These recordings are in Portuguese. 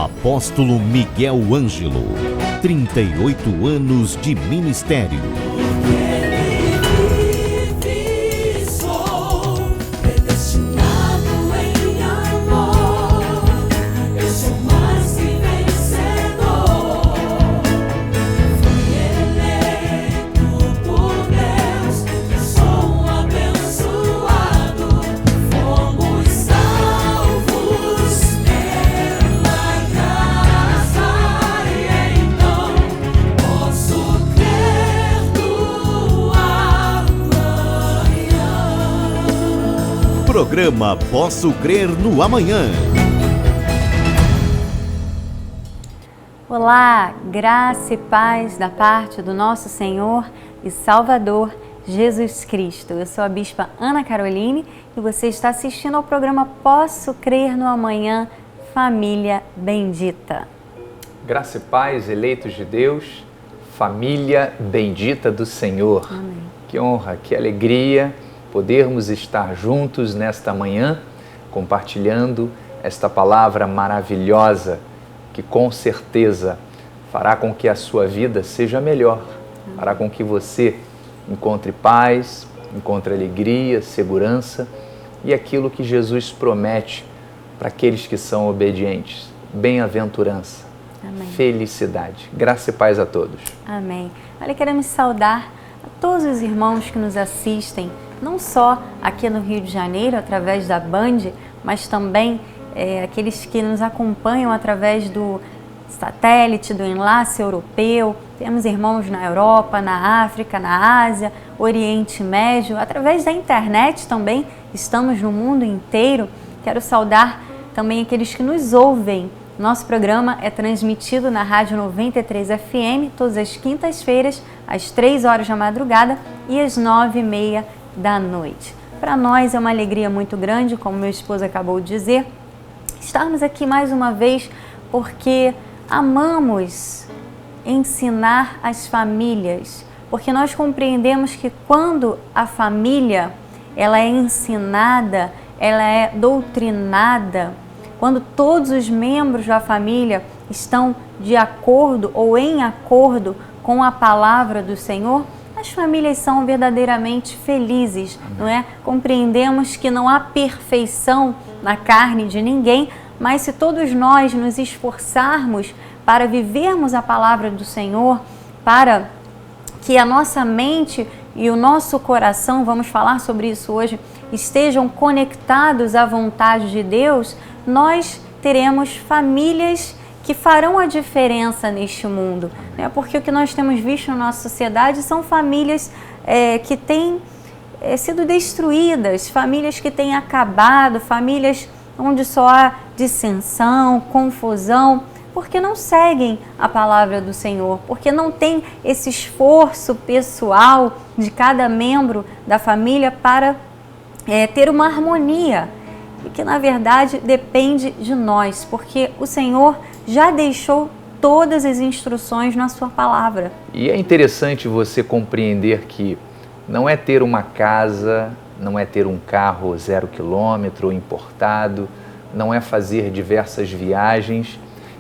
Apóstolo Miguel Ângelo, 38 anos de ministério. Programa Posso Crer no Amanhã. Olá, graça e paz da parte do nosso Senhor e Salvador Jesus Cristo. Eu sou a Bispa Ana Caroline e você está assistindo ao programa Posso Crer no Amanhã, Família Bendita. Graça e paz, eleitos de Deus, família bendita do Senhor. Amém. Que honra, que alegria podermos estar juntos nesta manhã, compartilhando esta palavra maravilhosa que com certeza fará com que a sua vida seja melhor, fará com que você encontre paz, encontre alegria, segurança e aquilo que Jesus promete para aqueles que são obedientes, bem-aventurança, Amém. Felicidade. Graça e paz a todos. Amém. Olha, queremos saudar a todos os irmãos que nos assistem, não só aqui no Rio de Janeiro, através da Band, mas também aqueles que nos acompanham através do satélite, do enlace europeu. Temos irmãos na Europa, na África, na Ásia, Oriente Médio, através da internet também, estamos no mundo inteiro. Quero saudar também aqueles que nos ouvem. Nosso programa é transmitido na Rádio 93 FM, todas as quintas-feiras, às 3 horas da madrugada e às 9h30 da noite. Para nós é uma alegria muito grande, como meu esposo acabou de dizer, estarmos aqui mais uma vez porque amamos ensinar as famílias, porque nós compreendemos que quando a família ela é ensinada, ela é doutrinada, quando todos os membros da família estão de acordo ou em acordo com a palavra do Senhor, as famílias são verdadeiramente felizes, não é? Compreendemos que não há perfeição na carne de ninguém, mas se todos nós nos esforçarmos para vivermos a palavra do Senhor, para que a nossa mente e o nosso coração, vamos falar sobre isso hoje, estejam conectados à vontade de Deus, nós teremos famílias que farão a diferença neste mundo, né? Porque o que nós temos visto na nossa sociedade são famílias que têm sido destruídas, famílias que têm acabado, famílias onde só há dissensão, confusão, porque não seguem a palavra do Senhor, porque não tem esse esforço pessoal de cada membro da família para ter uma harmonia, e que na verdade depende de nós, porque o Senhor já deixou todas as instruções na sua palavra. E é interessante você compreender que não é ter uma casa, não é ter um carro 0 quilômetro importado, não é fazer diversas viagens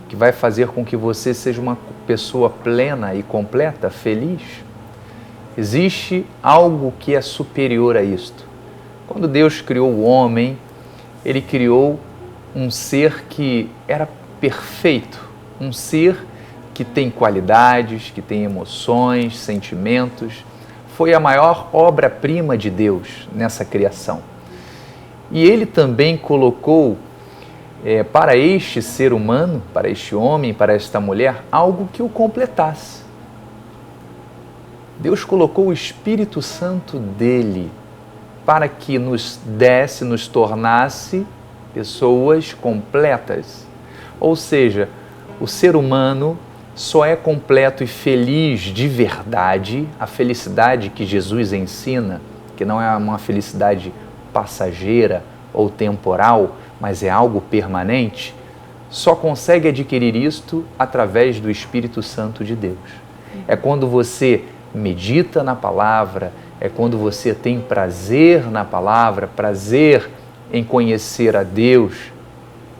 que vai fazer com que você seja uma pessoa plena e completa, feliz. Existe algo que é superior a isto. Quando Deus criou o homem, Ele criou um ser que era perfeito, um ser que tem qualidades, que tem emoções, sentimentos. Foi a maior obra-prima de Deus nessa criação. E Ele também colocou para este ser humano, para este homem, para esta mulher, algo que o completasse. Deus colocou o Espírito Santo dele para que nos desse, nos tornasse pessoas completas. Ou seja, o ser humano só é completo e feliz de verdade, a felicidade que Jesus ensina, que não é uma felicidade passageira ou temporal, mas é algo permanente, só consegue adquirir isto através do Espírito Santo de Deus. É quando você medita na palavra, é quando você tem prazer na palavra, prazer em conhecer a Deus,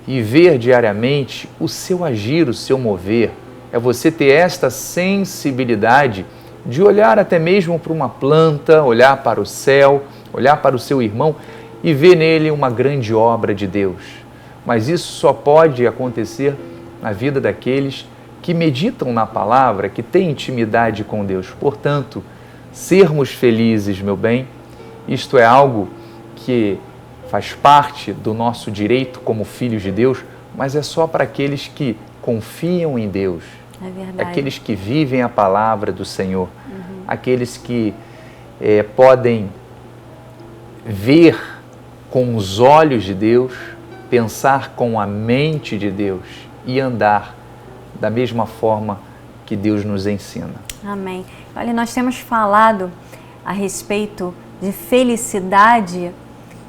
e ver diariamente o seu agir, o seu mover. É você ter esta sensibilidade de olhar até mesmo para uma planta, olhar para o céu, olhar para o seu irmão e ver nele uma grande obra de Deus. Mas isso só pode acontecer na vida daqueles que meditam na palavra, que têm intimidade com Deus. Portanto, sermos felizes, meu bem, isto é algo que faz parte do nosso direito como filhos de Deus, mas é só para aqueles que confiam em Deus. É verdade. Aqueles que vivem a palavra do Senhor, aqueles que podem ver com os olhos de Deus, pensar com a mente de Deus e andar da mesma forma que Deus nos ensina. Amém. Olha, nós temos falado a respeito de felicidade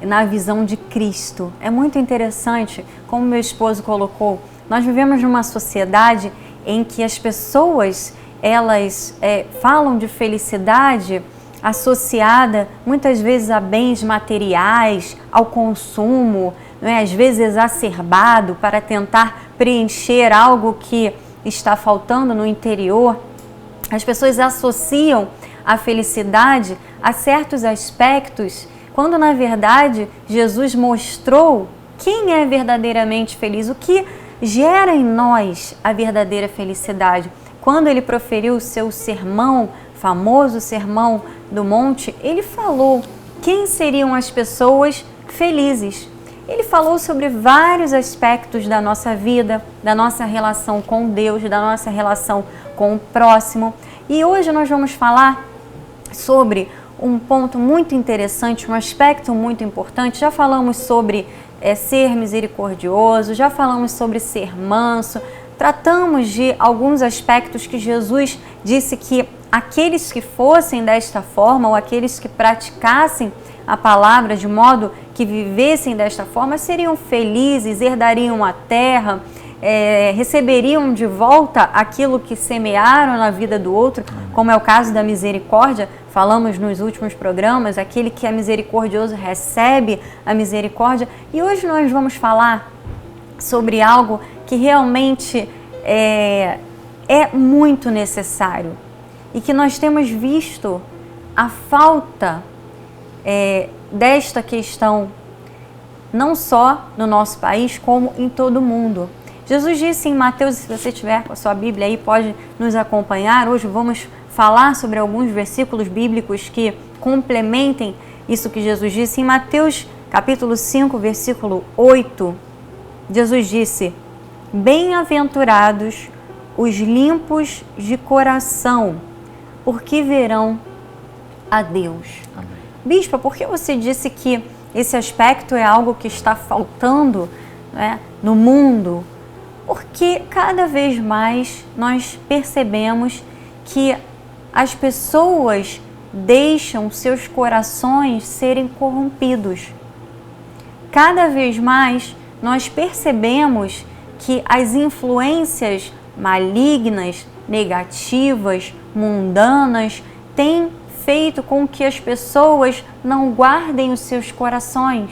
na visão de Cristo. É muito interessante, como meu esposo colocou, nós vivemos numa sociedade em que as pessoas, elas falam de felicidade associada muitas vezes a bens materiais, ao consumo, não é? Às vezes exacerbado para tentar preencher algo que está faltando no interior. As pessoas associam a felicidade a certos aspectos, quando na verdade Jesus mostrou quem é verdadeiramente feliz, o que gera em nós a verdadeira felicidade. Quando ele proferiu o seu sermão, famoso Sermão do Monte, ele falou quem seriam as pessoas felizes. Ele falou sobre vários aspectos da nossa vida, da nossa relação com Deus, da nossa relação com o próximo. E hoje nós vamos falar sobre um ponto muito interessante, um aspecto muito importante. Já falamos sobre ser misericordioso, já falamos sobre ser manso, tratamos de alguns aspectos que Jesus disse que aqueles que fossem desta forma, ou aqueles que praticassem a palavra de modo que vivessem desta forma, seriam felizes, herdariam a terra, receberiam de volta aquilo que semearam na vida do outro, como é o caso da misericórdia. Falamos nos últimos programas, aquele que é misericordioso recebe a misericórdia. E hoje nós vamos falar sobre algo que realmente é muito necessário e que nós temos visto a falta desta questão, não só no nosso país, como em todo o mundo. Jesus disse em Mateus, se você tiver com a sua Bíblia aí, pode nos acompanhar. Hoje vamos falar sobre alguns versículos bíblicos que complementem isso que Jesus disse. Em Mateus capítulo 5, versículo 8, Jesus disse: bem-aventurados os limpos de coração, porque verão a Deus. Amém. Bispa, por que você disse que esse aspecto é algo que está faltando, né, no mundo? Porque cada vez mais nós percebemos que as pessoas deixam seus corações serem corrompidos. Cada vez mais nós percebemos que as influências malignas, negativas, mundanas, têm feito com que as pessoas não guardem os seus corações.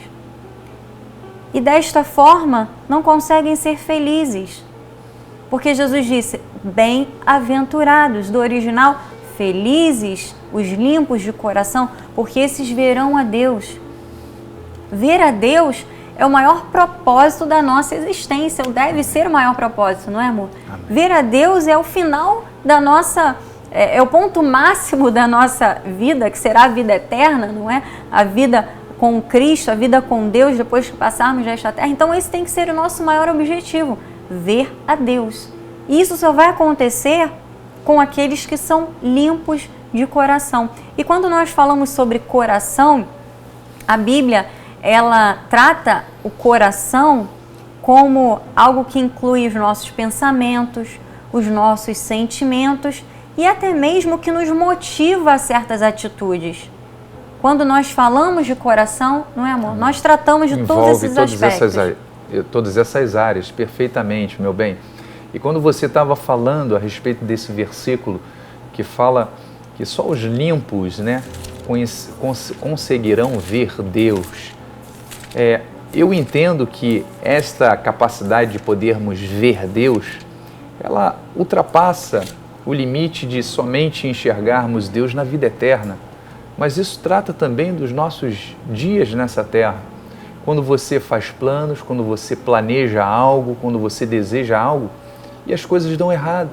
E desta forma não conseguem ser felizes. Porque Jesus disse, bem-aventurados, do original, felizes os limpos de coração, porque esses verão a Deus. Ver a Deus é o maior propósito da nossa existência, ou deve ser o maior propósito, não é, amor? Amém. Ver a Deus é o final da nossa, é o ponto máximo da nossa vida, que será a vida eterna, não é? A vida com Cristo, a vida com Deus, depois que passarmos desta terra. Então esse tem que ser o nosso maior objetivo, ver a Deus. E isso só vai acontecer com aqueles que são limpos de coração. E quando nós falamos sobre coração, a Bíblia, ela trata o coração como algo que inclui os nossos pensamentos, os nossos sentimentos e até mesmo que nos motiva a certas atitudes. Quando nós falamos de coração, não é, amor? Nós tratamos de todos esses aspectos. Todas essas áreas, perfeitamente, meu bem. E quando você estava falando a respeito desse versículo que fala que só os limpos, né, conseguirão ver Deus, eu entendo que esta capacidade de podermos ver Deus, ela ultrapassa o limite de somente enxergarmos Deus na vida eterna, mas isso trata também dos nossos dias nessa terra. Quando você faz planos, quando você planeja algo, quando você deseja algo e as coisas dão errado,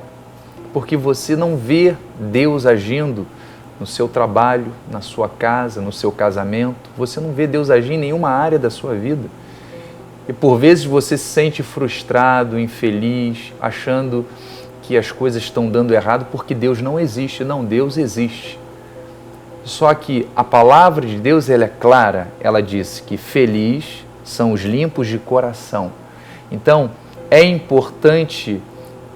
porque você não vê Deus agindo no seu trabalho, na sua casa, no seu casamento, você não vê Deus agir em nenhuma área da sua vida. E por vezes você se sente frustrado, infeliz, achando que as coisas estão dando errado porque Deus não existe. Não, Deus existe. Só que a palavra de Deus, ela é clara, ela diz que feliz são os limpos de coração. Então, é importante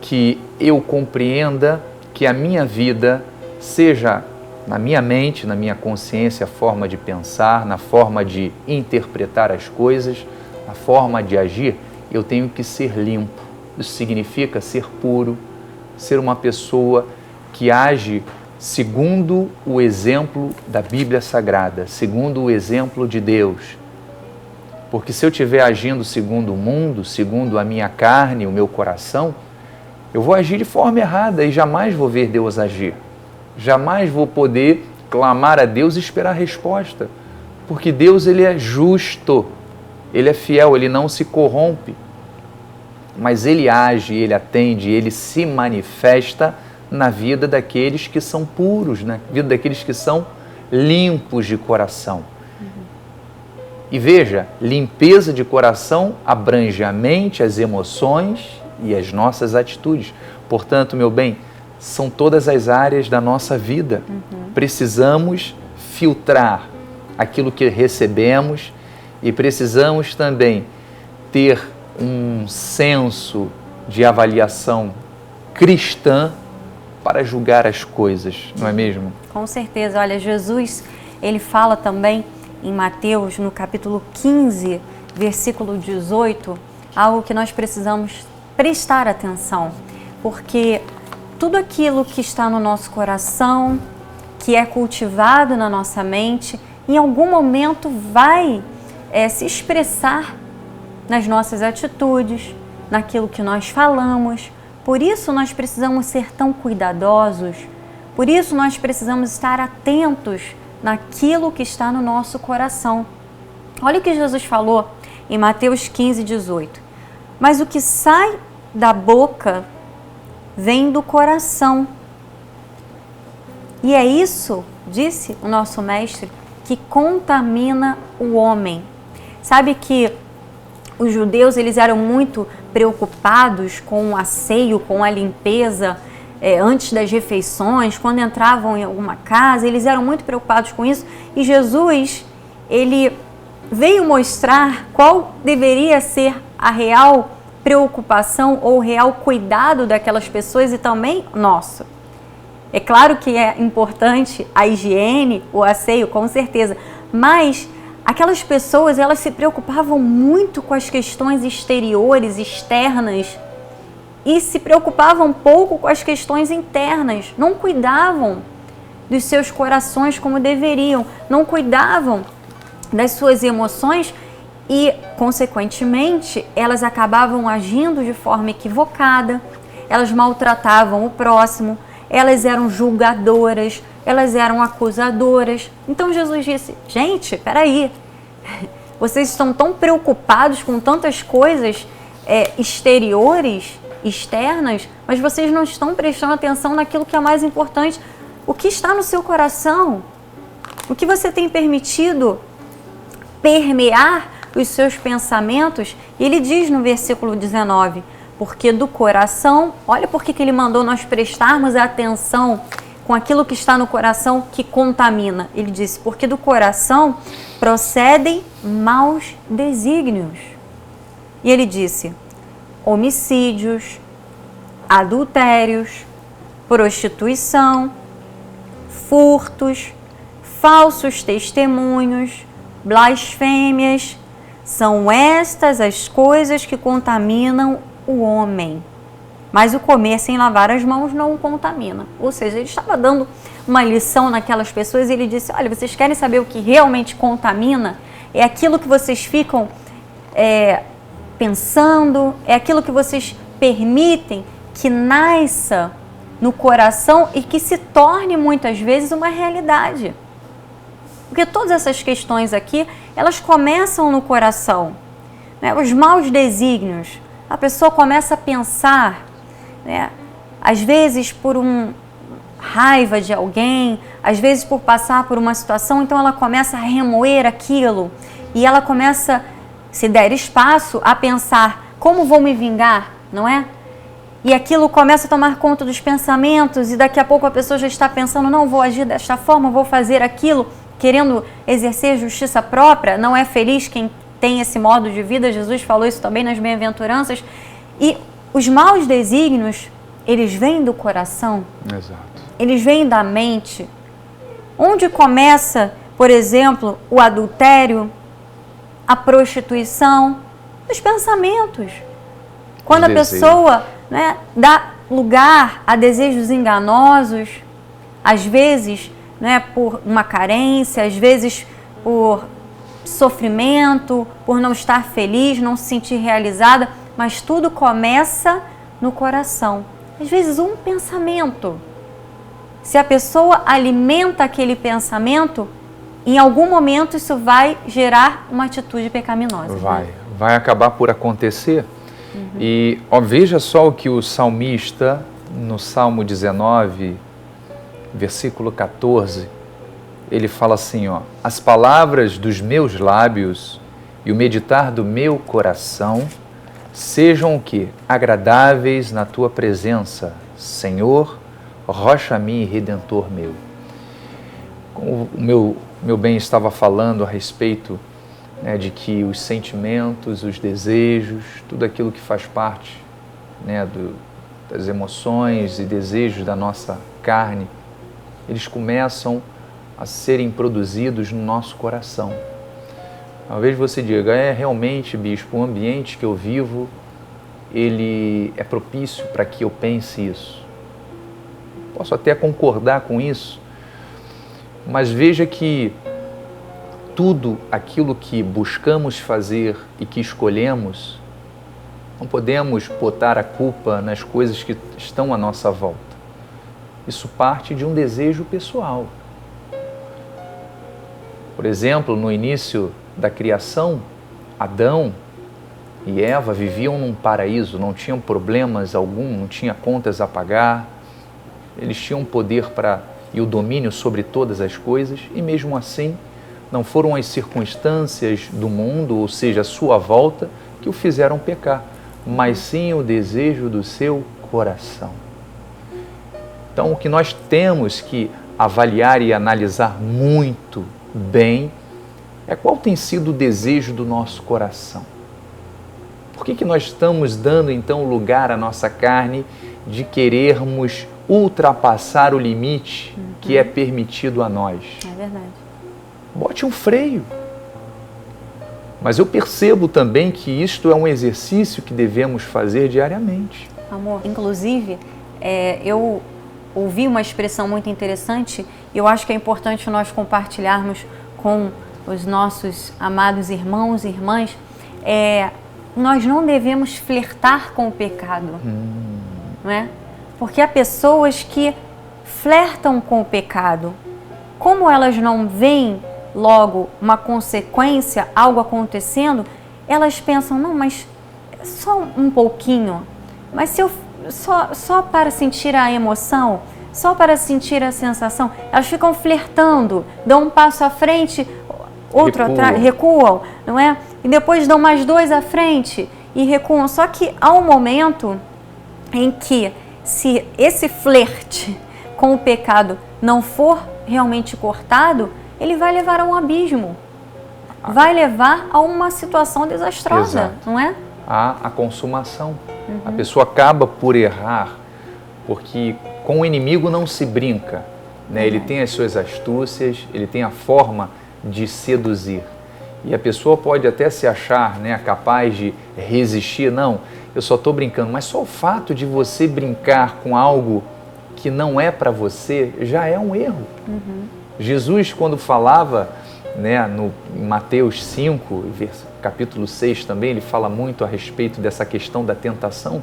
que eu compreenda que a minha vida seja na minha mente, na minha consciência, a forma de pensar, na forma de interpretar as coisas, na forma de agir, eu tenho que ser limpo. Isso significa ser puro, ser uma pessoa que age segundo o exemplo da Bíblia Sagrada, segundo o exemplo de Deus. Porque se eu estiver agindo segundo o mundo, segundo a minha carne, o meu coração, eu vou agir de forma errada e jamais vou ver Deus agir. Jamais vou poder clamar a Deus e esperar resposta. Porque Deus, ele é justo, ele é fiel, ele não se corrompe. Mas ele age, ele atende, ele se manifesta na vida daqueles que são puros, na vida daqueles que são limpos de coração. E veja, limpeza de coração abrange a mente, as emoções e as nossas atitudes. Portanto, meu bem, são todas as áreas da nossa vida. Precisamos filtrar aquilo que recebemos e precisamos também ter um senso de avaliação cristã para julgar as coisas, não é mesmo? Com certeza. Olha, Jesus, ele fala também em Mateus, no capítulo 15, versículo 18, algo que nós precisamos prestar atenção, porque tudo aquilo que está no nosso coração, que é cultivado na nossa mente, em algum momento vai se expressar nas nossas atitudes, naquilo que nós falamos. Por isso nós precisamos ser tão cuidadosos, por isso nós precisamos estar atentos naquilo que está no nosso coração. Olha o que Jesus falou em Mateus 15, 18. Mas o que sai da boca vem do coração. E é isso, disse o nosso mestre, que contamina o homem. Sabe que os judeus, eles eram muito preocupados com o asseio, com a limpeza, antes das refeições, quando entravam em alguma casa, eles eram muito preocupados com isso. E Jesus, ele veio mostrar qual deveria ser a real preocupação ou real cuidado daquelas pessoas e também nosso. É claro que é importante a higiene, o asseio, com certeza, mas aquelas pessoas, elas se preocupavam muito com as questões exteriores, externas, e se preocupavam pouco com as questões internas. Não cuidavam dos seus corações como deveriam, não cuidavam das suas emoções e, consequentemente, elas acabavam agindo de forma equivocada, elas maltratavam o próximo, elas eram julgadoras, elas eram acusadoras. Então Jesus disse: gente, peraí, vocês estão tão preocupados com tantas coisas exteriores, externas, mas vocês não estão prestando atenção naquilo que é mais importante. O que está no seu coração? O que você tem permitido permear os seus pensamentos? E ele diz no versículo 19, porque do coração, olha por que ele mandou nós prestarmos atenção com aquilo que está no coração que contamina. Ele disse, porque do coração procedem maus desígnios. E ele disse, homicídios, adultérios, prostituição, furtos, falsos testemunhos, blasfêmias, são estas as coisas que contaminam o homem. Mas o comer sem lavar as mãos não o contamina. Ou seja, ele estava dando uma lição naquelas pessoas e ele disse, olha, vocês querem saber o que realmente contamina? É aquilo que vocês ficam pensando, é aquilo que vocês permitem que nasça no coração e que se torne muitas vezes uma realidade. Porque todas essas questões aqui, elas começam no coração, né? Os maus desígnios, a pessoa começa a pensar, né? Às vezes por raiva de alguém, às vezes por passar por uma situação, então ela começa a remoer aquilo e ela começa, se der espaço, a pensar, como vou me vingar, não é? E aquilo começa a tomar conta dos pensamentos e daqui a pouco a pessoa já está pensando, não, vou agir desta forma, vou fazer aquilo, querendo exercer justiça própria. Não é feliz quem tem esse modo de vida, Jesus falou isso também nas bem-aventuranças. E os maus desígnios, eles vêm do coração. Exato. Eles vêm da mente. Onde começa, por exemplo, o adultério, a prostituição? Nos pensamentos. Quando a pessoa, né, dá lugar a desejos enganosos, às vezes, né, por uma carência, às vezes por sofrimento, por não estar feliz, não se sentir realizada, mas tudo começa no coração. Às vezes um pensamento. Se a pessoa alimenta aquele pensamento, em algum momento isso vai gerar uma atitude pecaminosa. Vai acabar por acontecer. E veja só o que o salmista, no Salmo 19, versículo 14, ele fala assim, as palavras dos meus lábios e o meditar do meu coração sejam o quê? Agradáveis na tua presença, Senhor, rocha minha e redentor meu. Como o meu bem estava falando a respeito, né, de que os sentimentos, os desejos, tudo aquilo que faz parte, né, das emoções e desejos da nossa carne, eles começam a serem produzidos no nosso coração. Talvez você diga, realmente, bispo, o ambiente que eu vivo, ele é propício para que eu pense isso. Posso até concordar com isso, mas veja que tudo aquilo que buscamos fazer e que escolhemos, não podemos botar a culpa nas coisas que estão à nossa volta. Isso parte de um desejo pessoal. Por exemplo, no início da criação, Adão e Eva viviam num paraíso, não tinham problemas algum, não tinham contas a pagar, eles tinham poder e o domínio sobre todas as coisas, e mesmo assim, não foram as circunstâncias do mundo, ou seja, a sua volta, que o fizeram pecar, mas sim o desejo do seu coração. Então, o que nós temos que avaliar e analisar muito bem é qual tem sido o desejo do nosso coração. Por que nós estamos dando, então, lugar à nossa carne de querermos ultrapassar o limite que é permitido a nós? É verdade. Bote um freio. Mas eu percebo também que isto é um exercício que devemos fazer diariamente. Amor, inclusive, eu ouvi uma expressão muito interessante e eu acho que é importante nós compartilharmos com os nossos amados irmãos e irmãs. Nós não devemos flertar com o pecado, não é? Porque há pessoas que flertam com o pecado. Como elas não veem logo uma consequência, algo acontecendo, elas pensam, não, mas só um pouquinho, mas se eu só para sentir a emoção, só para sentir a sensação, elas ficam flertando, dão um passo à frente, outro atrás, recuam, não é? E depois dão mais dois à frente e recuam. Só que há um momento em que, se esse flerte com o pecado não for realmente cortado, ele vai levar a um abismo, vai levar a uma situação desastrosa. Exato. Não é? A consumação. A pessoa acaba por errar, porque com o inimigo não se brinca, né? Ele tem as suas astúcias, ele tem a forma de seduzir. E a pessoa pode até se achar, né, capaz de resistir. Não, eu só estou brincando, mas só o fato de você brincar com algo que não é para você já é um erro. Jesus, quando falava né, no Mateus 5, capítulo 6 também, ele fala muito a respeito dessa questão da tentação.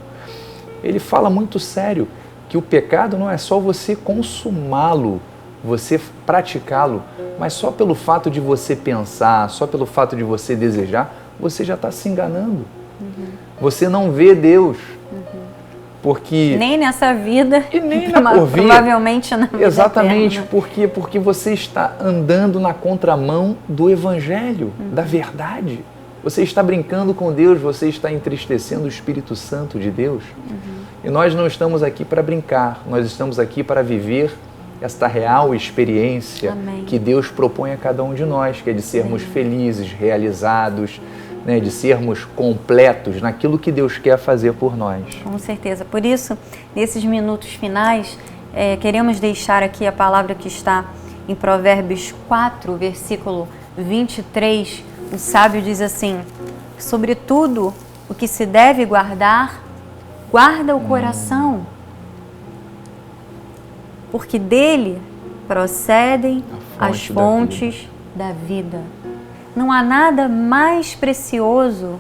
Ele fala muito sério que o pecado não é só você consumá-lo, você praticá-lo, mas só pelo fato de você pensar, só pelo fato de você desejar, você já está se enganando. Você não vê Deus. Porque nem nessa vida e nem na por vir. Provavelmente na vida Exatamente, eterna. porque você está andando na contramão do Evangelho, da verdade. Você está brincando com Deus, você está entristecendo o Espírito Santo de Deus. E nós não estamos aqui para brincar, nós estamos aqui para viver esta real experiência que Deus propõe a cada um de nós, que é de sermos felizes, realizados, né, de sermos completos naquilo que Deus quer fazer por nós. Com certeza. Por isso, nesses minutos finais, queremos deixar aqui a palavra que está em Provérbios 4, versículo 23. O sábio diz assim: sobretudo o que se deve guardar, guarda o coração, porque dele procedem as fontes da vida. Não há nada mais precioso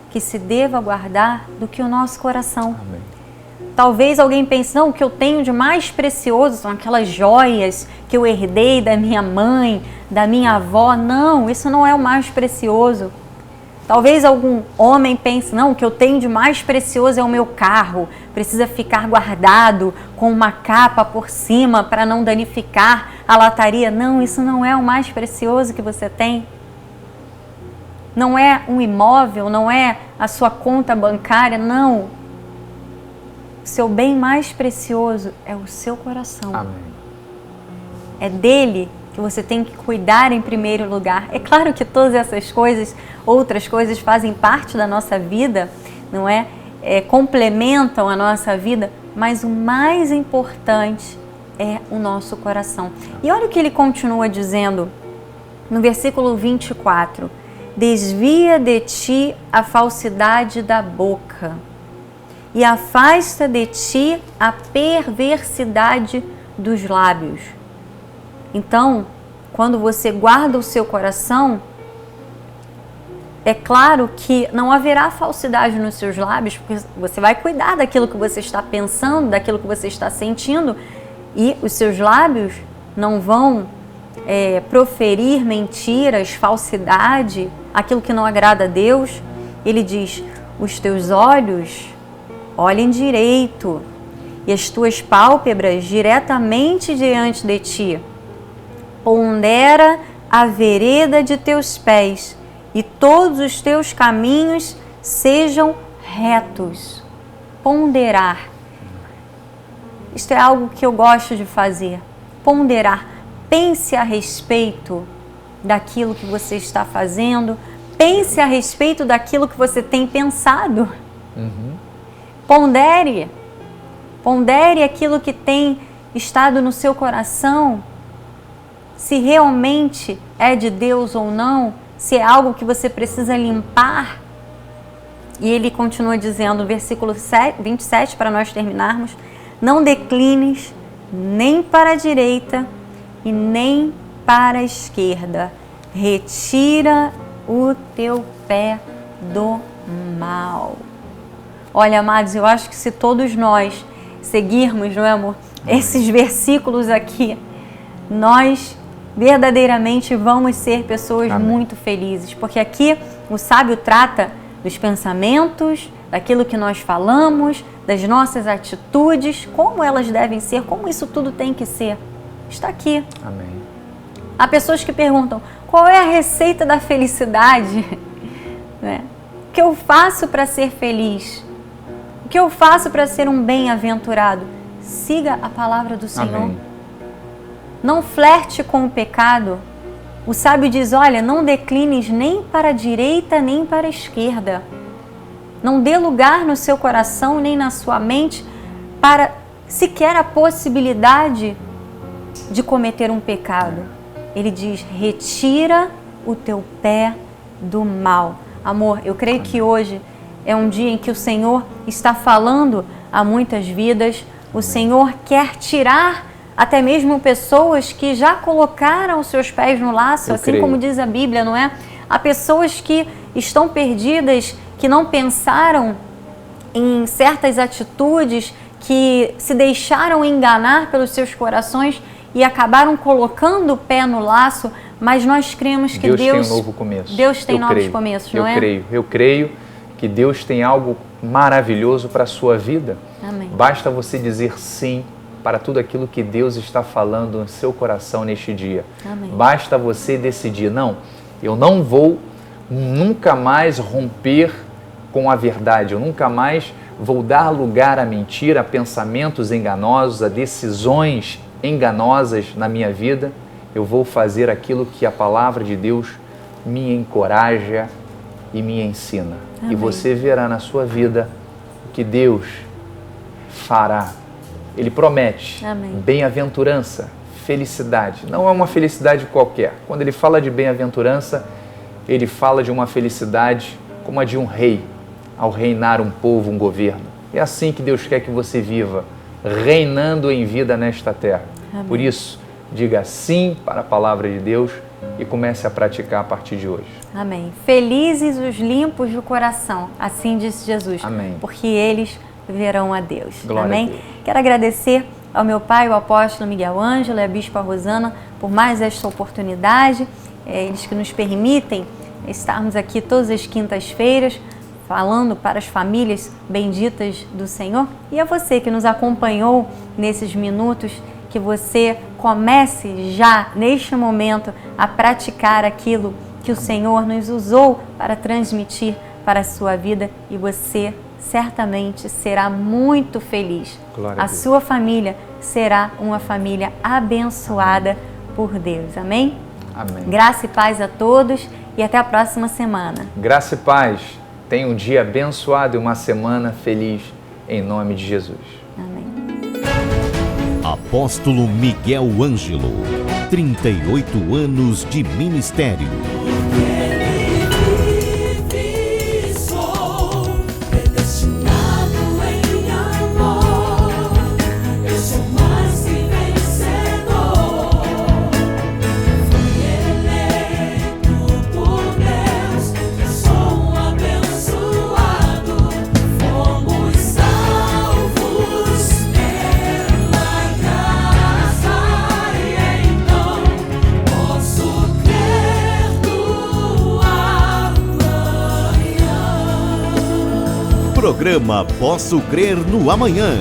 que se deva guardar do que o nosso coração. Amém. Talvez alguém pense, não, o que eu tenho de mais precioso são aquelas joias que eu herdei da minha mãe, da minha avó. Não, isso não é o mais precioso. Talvez algum homem pense, não, o que eu tenho de mais precioso é o meu carro, precisa ficar guardado com uma capa por cima para não danificar a lataria. Não, isso não é o mais precioso que você tem. Não é um imóvel, não é a sua conta bancária, não. O seu bem mais precioso é o seu coração. Amém. É dele que você tem que cuidar em primeiro lugar. É claro que todas essas coisas, outras coisas fazem parte da nossa vida, não é? Complementam a nossa vida, mas o mais importante é o nosso coração. E olha o que ele continua dizendo no versículo 24. Desvia de ti a falsidade da boca e afasta de ti a perversidade dos lábios. Então, quando você guarda o seu coração, é claro que não haverá falsidade nos seus lábios, porque você vai cuidar daquilo que você está pensando, daquilo que você está sentindo, e os seus lábios não vão proferir mentiras, falsidade, aquilo que não agrada a Deus. Ele diz, os teus olhos olhem direito e as tuas pálpebras diretamente diante de ti. Pondera a vereda de teus pés e todos os teus caminhos sejam retos. Ponderar. Isto é algo que eu gosto de fazer. Ponderar. Pense a respeito daquilo que você está fazendo. Pense a respeito daquilo que você tem pensado. Pondere. Pondere aquilo que tem estado no seu coração. Se realmente é de Deus ou não. Se é algo que você precisa limpar. E ele continua dizendo no versículo 27, para nós terminarmos. Não declines nem para a direita e nem para a esquerda. Retira o teu pé do mal. Olha, amados, eu acho que se todos nós seguirmos, não é, amor, esses versículos aqui, nós verdadeiramente vamos ser pessoas muito felizes. Porque aqui o sábio trata dos pensamentos, daquilo que nós falamos, das nossas atitudes, como elas devem ser, como isso tudo tem que ser. Está aqui. Amém. Há pessoas que perguntam, qual é a receita da felicidade? Né? O que eu faço para ser feliz? O que eu faço para ser um bem-aventurado? Siga a palavra do Senhor. Amém. Não flerte com o pecado. O sábio diz, olha, não declines nem para a direita nem para a esquerda. Não dê lugar no seu coração nem na sua mente para sequer a possibilidade de cometer um pecado. Ele diz, retira o teu pé do mal. Amor, eu creio que hoje é um dia em que o Senhor está falando a muitas vidas. O Senhor quer tirar até mesmo pessoas que já colocaram os seus pés no laço, Eu assim creio. como diz a Bíblia, não é? Há pessoas que estão perdidas, que não pensaram em certas atitudes, que se deixaram enganar pelos seus corações e acabaram colocando o pé no laço, mas nós cremos que Deus tem um novo começo. Deus tem Eu novos creio. começos, não é? Eu creio que Deus tem algo maravilhoso para a sua vida. Amém. Basta você dizer sim para tudo aquilo que Deus está falando no seu coração neste dia. Amém. Basta você decidir, não, eu não vou nunca mais romper com a verdade, eu nunca mais vou dar lugar à mentira, a pensamentos enganosos, a decisões enganosas na minha vida. Eu vou fazer aquilo que a palavra de Deus me encoraja e me ensina. Amém. E você verá na sua vida o que Deus fará. Ele promete Amém. bem-aventurança, felicidade. Não é uma felicidade qualquer. Quando ele fala de bem-aventurança, ele fala de uma felicidade como a de um rei, ao reinar um povo, um governo. É assim que Deus quer que você viva, reinando em vida nesta terra. Amém. Por isso, diga sim para a palavra de Deus e comece a praticar a partir de hoje. Amém. Felizes os limpos do coração, assim disse Jesus. Amém. Porque eles verão a Deus. Glória Amém? a Deus. Quero agradecer ao meu pai, o apóstolo Miguel Ângelo e a bispa Rosana, por mais esta oportunidade. Eles que nos permitem estarmos aqui todas as quintas-feiras, falando para as famílias benditas do Senhor. E a você que nos acompanhou nesses minutos, que você comece já, neste momento, a praticar aquilo que o Senhor nos usou para transmitir para a sua vida, e você certamente será muito feliz. Glória a A Deus. sua família será uma família abençoada por Deus. Amém? Amém. Graça e paz a todos e até a próxima semana. Graça e paz. Tenha um dia abençoado e uma semana feliz, em nome de Jesus. Amém. Apóstolo Miguel Ângelo, 38 anos de ministério. Programa Posso Crer no Amanhã.